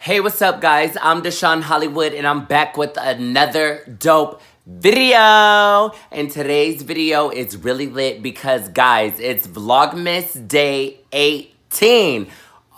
Hey, what's up, guys? I'm Deshawn Hollywood, and I'm back with another dope video. And today's video is really lit because, guys, it's Vlogmas Day 18.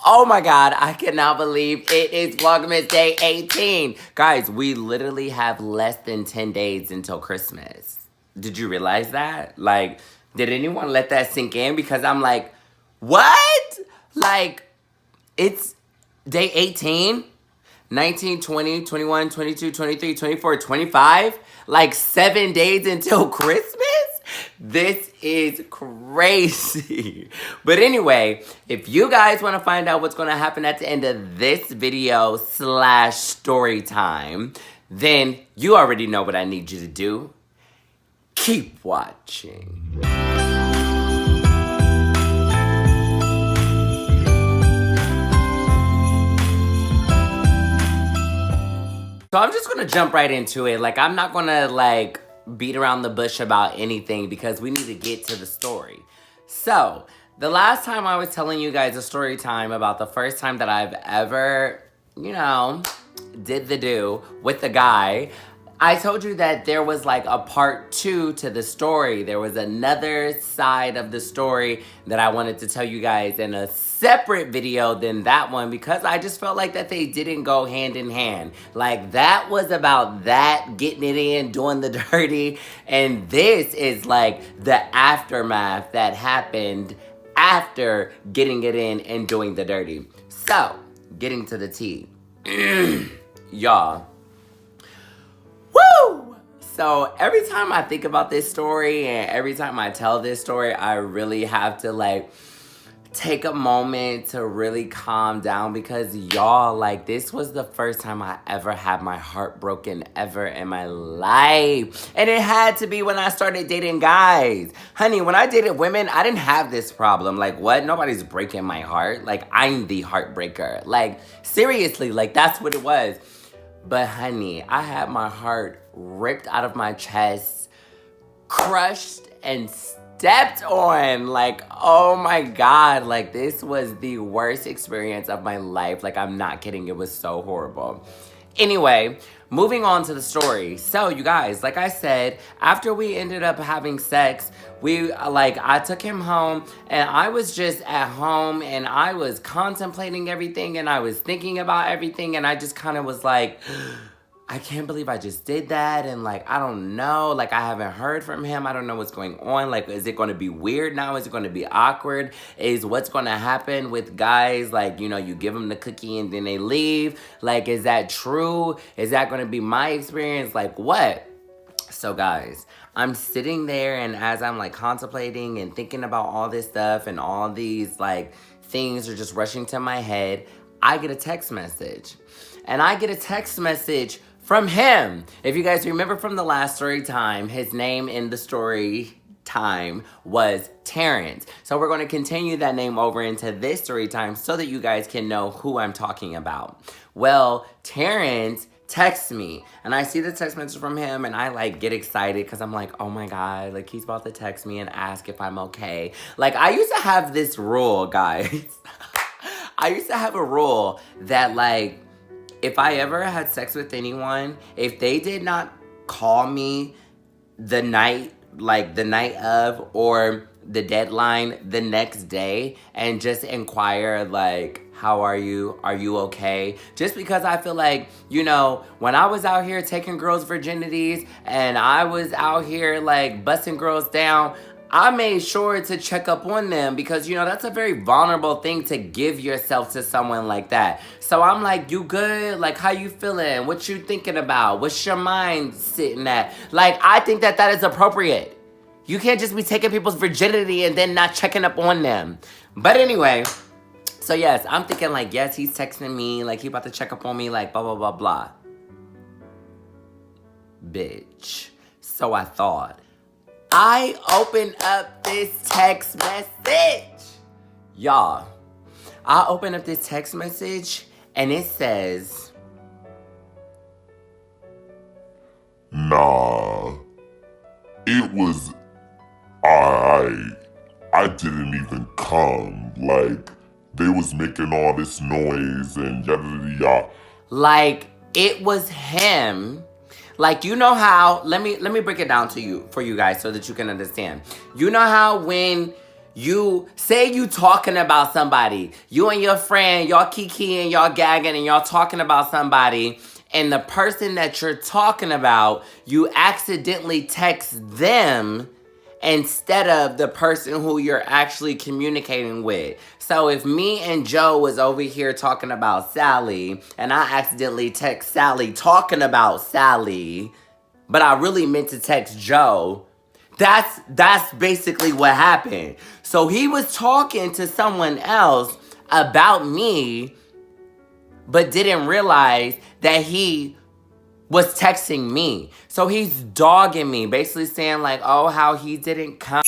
Oh my God, I cannot believe it is Vlogmas Day 18. Guys, we literally have less than 10 days until Christmas. Did you realize that? Like, did anyone let that sink in? Because I'm like, what? Like, it's day 18, 19, 20, 21, 22, 23, 24, 25. Like 7 days until Christmas? This is crazy. But anyway, if you guys want to find out what's going to happen at the end of this video / story time, then you already know what I need you to do. Keep watching. So I'm just gonna jump right into it. Like, I'm not gonna like beat around the bush about anything because we need to get to the story. So the last time I was telling you guys a story time about the first time that I've ever, did the do with a guy, I told you that there was like a part 2 to the story. There was another side of the story that I wanted to tell you guys in a separate video than that one because I just felt like that they didn't go hand in hand. Like, that was about that, getting it in, doing the dirty, and this is like the aftermath that happened after getting it in and doing the dirty. So, getting to the tea. Y'all. Woo! So every time I think about this story and every time I tell this story, I really have to like take a moment to really calm down because y'all, like, this was the first time I ever had my heart broken ever in my life. And it had to be when I started dating guys. Honey, when I dated women, I didn't have this problem. Like, what? Nobody's breaking my heart. Like, I'm the heartbreaker. Like, seriously, like, that's what it was. But honey, I had my heart ripped out of my chest, crushed and stepped on. Like, oh my God, like, this was the worst experience of my life. Like, I'm not kidding, it was so horrible. Anyway, moving on to the story. So, you guys, like I said, after we ended up having sex, I took him home and I was just at home and I was contemplating everything and I was thinking about everything and I just kind of was like, I can't believe I just did that, and like, I don't know, like, I haven't heard from him, I don't know what's going on, like, is it going to be weird now, is it going to be awkward, is what's going to happen with guys, like, you give them the cookie and then they leave, like, is that true, is that going to be my experience, like, what? So guys, I'm sitting there and as I'm like contemplating and thinking about all this stuff and all these like things are just rushing to my head, I get a text message. And I get a text message from him. If you guys remember from the last story time, his name in the story time was Terrence. So we're going to continue that name over into this story time so that you guys can know who I'm talking about. Well, Terrence texts me and I see the text message from him and I like get excited because I'm like, oh my God, like he's about to text me and ask if I'm okay. Like, I used to have this rule, guys. I used to have a rule that like, if I ever had sex with anyone, if they did not call me the night of or the deadline the next day and just inquire like, how are you? Are you okay? Just because I feel like, when I was out here taking girls' virginities and I was out here like busting girls down, I made sure to check up on them because, that's a very vulnerable thing to give yourself to someone like that. So I'm like, you good? Like, how you feeling? What you thinking about? What's your mind sitting at? Like, I think that is appropriate. You can't just be taking people's virginity and then not checking up on them. But anyway, so yes, I'm thinking like, yes, he's texting me. Like, he about to check up on me, like, blah, blah, blah, blah. Bitch. So I thought. I opened up this text message. Y'all, I opened up this text message and it says, nah, it was I didn't even come. Like, they was was making all this noise and yada yada yada. Like, it was him. Like, you know how, let me break it down to you, for you guys, so that you can understand. You know how when you, say you talking about somebody, you and your friend, y'all kikiing, y'all gagging, and y'all talking about somebody, and the person that you're talking about, you accidentally text them instead of the person who you're actually communicating with. So if me and Joe was over here talking about Sally, and I accidentally text Sally talking about Sally, but I really meant to text Joe, that's basically what happened. So he was talking to someone else about me, but didn't realize that he was texting me. So he's dogging me, basically saying like, oh, how he didn't come,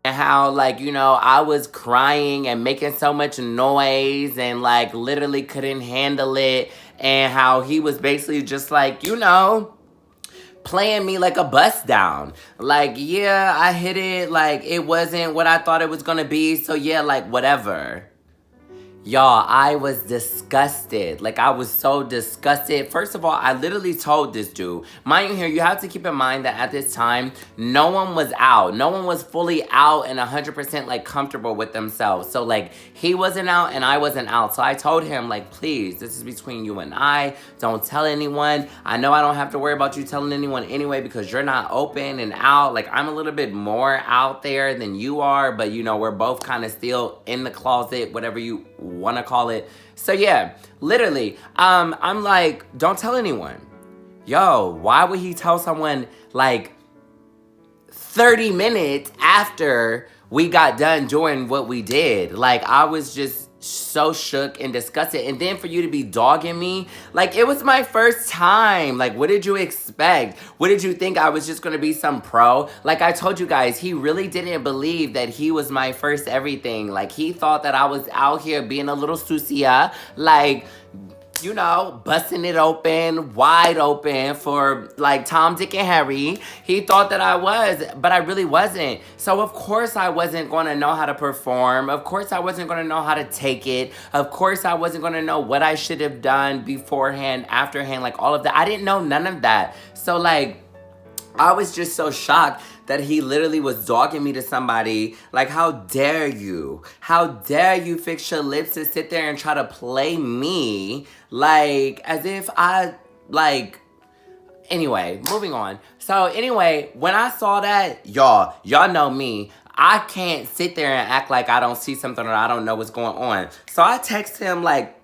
and how, like, you know, I was crying and making so much noise and like literally couldn't handle it, and how he was basically just like, you know, playing me like a bust down. Like, yeah, I hit it, like it wasn't what I thought it was gonna be, so yeah, like whatever. Y'all, I was disgusted. Like, I was so disgusted. First of all, I literally told this dude. Mind you here, you have to keep in mind that at this time, no one was out. No one was fully out and 100% like comfortable with themselves. So like, he wasn't out and I wasn't out. So I told him like, please, this is between you and I. Don't tell anyone. I know I don't have to worry about you telling anyone anyway because you're not open and out. Like, I'm a little bit more out there than you are, but you know, we're both kind of still in the closet, whatever you want to call it. So yeah, literally, I'm like, don't tell anyone. Yo, why would he tell someone like 30 minutes after we got done doing what we did? Like, I was just so shook and disgusted. And then for you to be dogging me, like, it was my first time. Like, what did you expect? What did you think I was just gonna be some pro? Like I told you guys, he really didn't believe that he was my first everything. Like, he thought that I was out here being a little sucia, like, you know, busting it open, wide open for like Tom, Dick, and Harry. He thought that I was, but I really wasn't. So of course I wasn't gonna know how to perform. Of course I wasn't gonna know how to take it. Of course I wasn't gonna know what I should have done beforehand, afterhand, like all of that. I didn't know none of that. So like, I was just so shocked that he literally was dogging me to somebody. Like, how dare you? How dare you fix your lips to sit there and try to play me? Like, as if I, like... Anyway, moving on. So, anyway, when I saw that, y'all know me. I can't sit there and act like I don't see something or I don't know what's going on. So, I text him, like,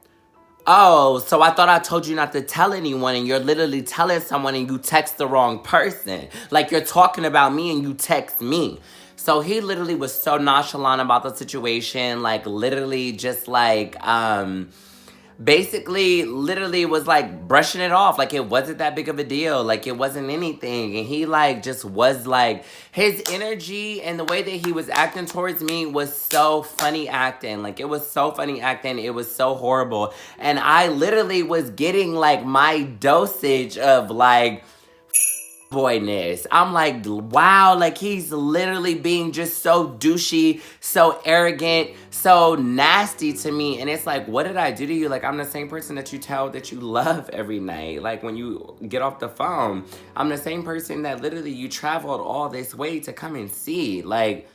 oh, so I thought I told you not to tell anyone, and you're literally telling someone and you text the wrong person. Like, you're talking about me and you text me. So he literally was so nonchalant about the situation, like, literally just like, basically literally was like brushing it off like it wasn't that big of a deal, like it wasn't anything. And he like just was like, his energy and the way that he was acting towards me was so funny acting. Like, it was so funny acting, it was so horrible. And I literally was getting like my dosage of like boyness. I'm like, wow, like he's literally being just so douchey, so arrogant, so nasty to me. And it's like, what did I do to you? Like, I'm the same person that you tell that you love every night. Like, when you get off the phone, I'm the same person that literally you traveled all this way to come and see. Like,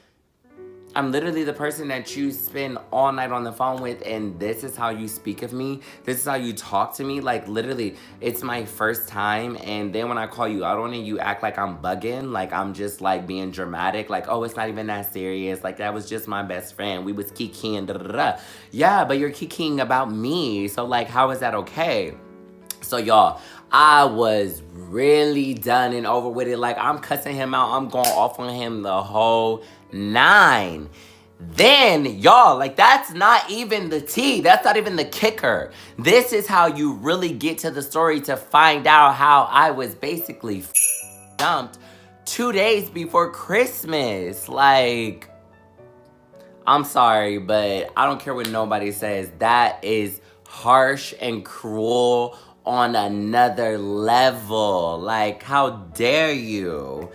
I'm literally the person that you spend all night on the phone with, and this is how you speak of me? This is how you talk to me? Like, literally, it's my first time, and then when I call you out on it, you act like I'm bugging, like I'm just, like, being dramatic, like, oh, it's not even that serious, like, that was just my best friend, we was kikiing, da-da-da. Yeah, but you're kikiing about me, so, like, how is that okay? So, y'all, I was really done and over with it. Like, I'm cussing him out. I'm going off on him the whole 9. Then, y'all, like, that's not even the tea. That's not even the kicker. This is how you really get to the story to find out how I was basically dumped 2 days before Christmas. Like, I'm sorry, but I don't care what nobody says. That is harsh and cruel on another level. Like, how dare you?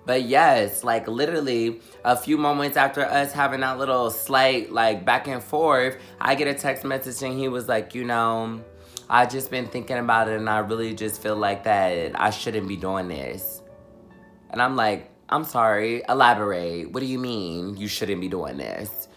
But yes, like literally a few moments after us having that little slight like back and forth, I get a text message and he was like, I just been thinking about it and I really just feel like that I shouldn't be doing this. And I'm like, I'm sorry, elaborate. What do you mean you shouldn't be doing this?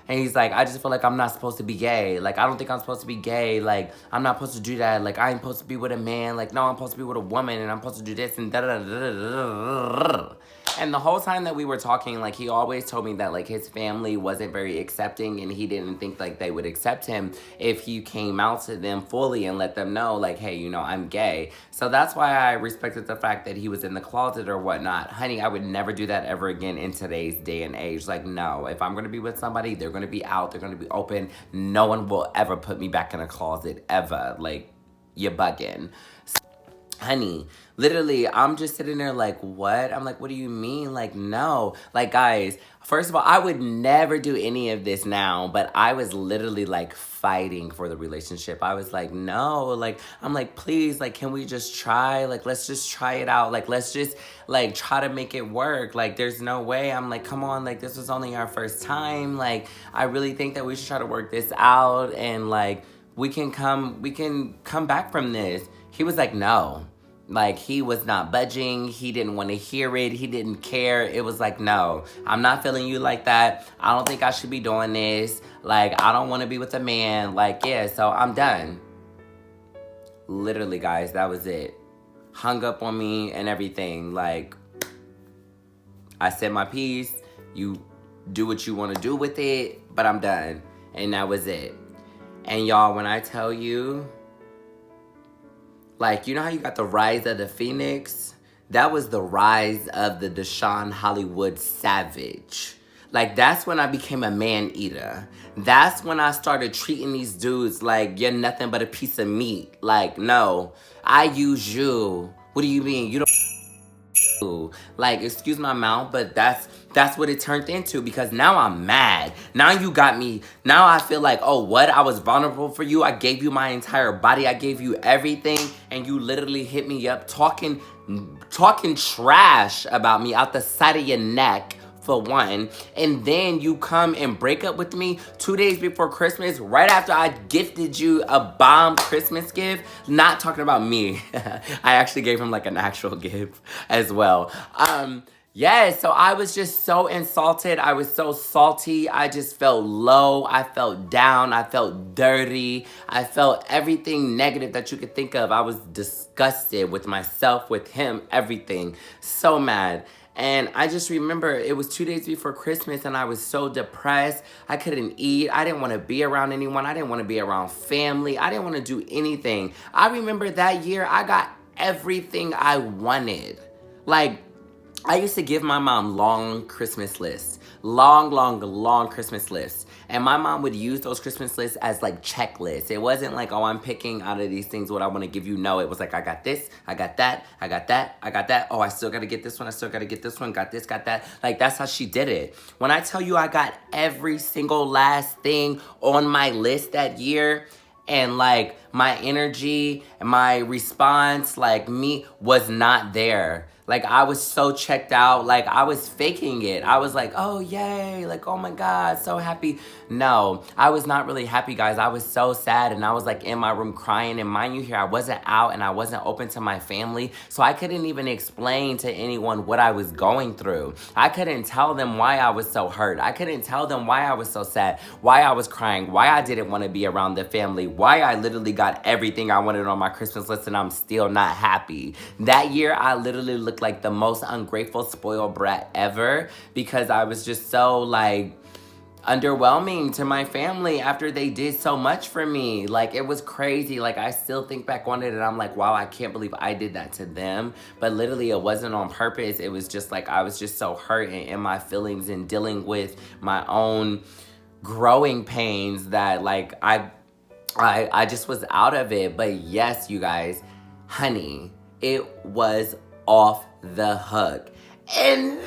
And he's like, I just feel like I'm not supposed to be gay. Like, I don't think I'm supposed to be gay. Like, I'm not supposed to do that. Like, I ain't supposed to be with a man. Like, no, I'm supposed to be with a woman and I'm supposed to do this and da-da-da-da-da-da-da. And the whole time that we were talking, like, he always told me that, like, his family wasn't very accepting and he didn't think, like, they would accept him if he came out to them fully and let them know, like, hey, I'm gay. So that's why I respected the fact that he was in the closet or whatnot. Honey, I would never do that ever again in today's day and age. Like, no, if I'm going to be with somebody, they're going to be out, they're going to be open. No one will ever put me back in a closet, ever. Like, you're bugging. Honey, literally, I'm just sitting there like, what? I'm like, what do you mean? Like, no. Like, guys, first of all, I would never do any of this now, but I was literally like fighting for the relationship. I was like, no. Like, I'm like, please, like, can we just try? Like, let's just try it out. Like, let's just like try to make it work. Like, there's no way. I'm like, come on, like, this was only our first time. Like, I really think that we should try to work this out and like we can come back from this. He was like, no. Like, he was not budging. He didn't want to hear it. He didn't care. It was like, no, I'm not feeling you like that. I don't think I should be doing this. Like, I don't want to be with a man. Like, yeah, so I'm done. Literally, guys, that was it. Hung up on me and everything. Like, I said my piece. You do what you want to do with it, but I'm done. And that was it. And y'all, when I tell you, like, you know how you got the rise of the Phoenix? That was the rise of the DeshawnHollywood savage. Like, that's when I became a man-eater. That's when I started treating these dudes like you're nothing but a piece of meat. Like, no, I use you. What do you mean? You don't. Like, excuse my mouth, but that's what it turned into, because now I'm mad. Now you got me. Now I feel like, oh, what? I was vulnerable for you. I gave you my entire body. I gave you everything. And you literally hit me up talking trash about me out the side of your neck, for one. And then you come and break up with me 2 days before Christmas, right after I gifted you a bomb Christmas gift. Not talking about me. I actually gave him like an actual gift as well. Yeah, so I was just so insulted. I was so salty. I just felt low. I felt down. I felt dirty. I felt everything negative that you could think of. I was disgusted with myself, with him, everything. So mad. And I just remember it was 2 days before Christmas and I was so depressed. I couldn't eat. I didn't want to be around anyone. I didn't want to be around family. I didn't want to do anything. I remember that year I got everything I wanted. Like, I used to give my mom long Christmas lists. Long Christmas lists. And my mom would use those Christmas lists as like checklists. It wasn't like, oh, I'm picking out of these things what I want to give you. No, it was like, I got this, I got that, I got that, I got that. Oh, I still got to get this one, I still got to get this one, got this, got that. Like, that's how she did it. When I tell you I got every single last thing on my list that year, and like my energy, my response, like me was not there. Like, I was so checked out. Like, I was faking it. I was like, oh, yay. Like, oh, my God, so happy. No, I was not really happy, guys. I was so sad, and I was, like, in my room crying. And mind you here, I wasn't out, and I wasn't open to my family. So I couldn't even explain to anyone what I was going through. I couldn't tell them why I was so hurt. I couldn't tell them why I was so sad, why I was crying, why I didn't want to be around the family, why I literally got everything I wanted on my Christmas list, and I'm still not happy. That year, I literally looked like the most ungrateful, spoiled brat ever, because I was just so like underwhelming to my family after they did so much for me. Like, it was crazy. Like, I still think back on it and I'm like, wow, I can't believe I did that to them. But literally, it wasn't on purpose. It was just like, I was just so hurt and in my feelings and dealing with my own growing pains that like I just was out of it. But yes, you guys, honey, it was off the hook. And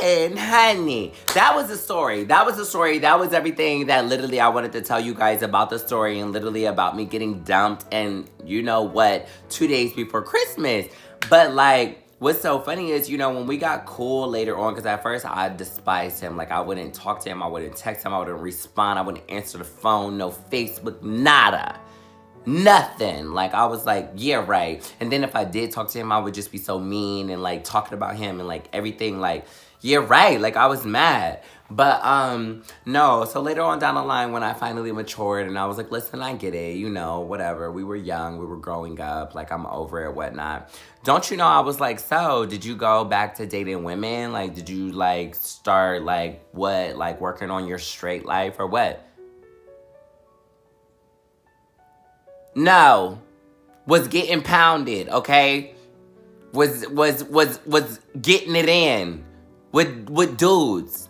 then, honey, that was the story. That was the story. That was everything that literally I wanted to tell you guys about the story, and literally about me getting dumped and you know what, 2 days before Christmas. But like, what's so funny is, when we got cool later on, because at first I despised him. Like, I wouldn't talk to him, I wouldn't text him, I wouldn't respond, I wouldn't answer the phone, no Facebook, nada. Nothing. Like, I was like, yeah, right. And then if I did talk to him, I would just be so mean and like talking about him and like everything. Like, yeah, right. Like, I was mad. But no. So later on down the line, when I finally matured and I was like, listen, I get it, whatever. We were young, we were growing up, like, I'm over it, whatnot. Don't you know, I was like, so did you go back to dating women? Like, did you like start like what, like working on your straight life or what? No. Was getting pounded, okay? Was getting it in with dudes.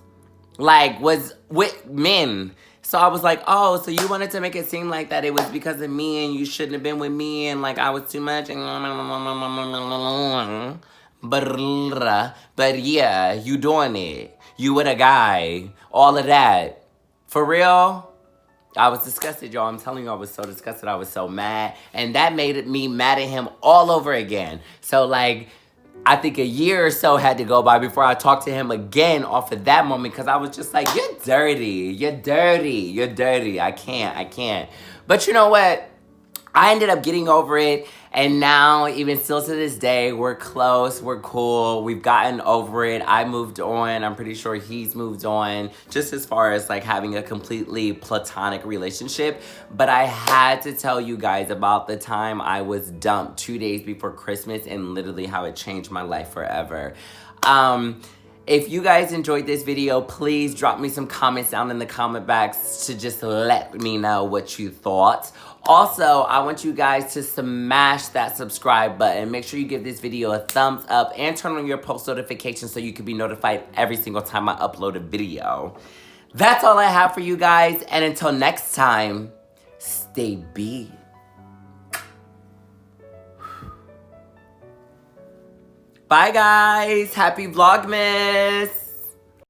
Like, was with men. So I was like, oh, so you wanted to make it seem like that it was because of me and you shouldn't have been with me and like I was too much. But yeah, you doing it. You with a guy. All of that. For real? I was disgusted, y'all. I'm telling you, I was so disgusted. I was so mad. And that made me mad at him all over again. So, like, I think a year or so had to go by before I talked to him again off of that moment. Because I was just like, you're dirty. You're dirty. You're dirty. I can't. But you know what? I ended up getting over it, and now, even still to this day, we're close, we're cool, we've gotten over it. I moved on, I'm pretty sure he's moved on, just as far as like having a completely platonic relationship. But I had to tell you guys about the time I was dumped 2 days before Christmas and literally how it changed my life forever. If you guys enjoyed this video, please drop me some comments down in the comment box to just let me know what you thought. Also, I want you guys to smash that subscribe button. Make sure you give this video a thumbs up and turn on your post notifications so you can be notified every single time I upload a video. That's all I have for you guys. And until next time, stay big. Bye, guys. Happy Vlogmas.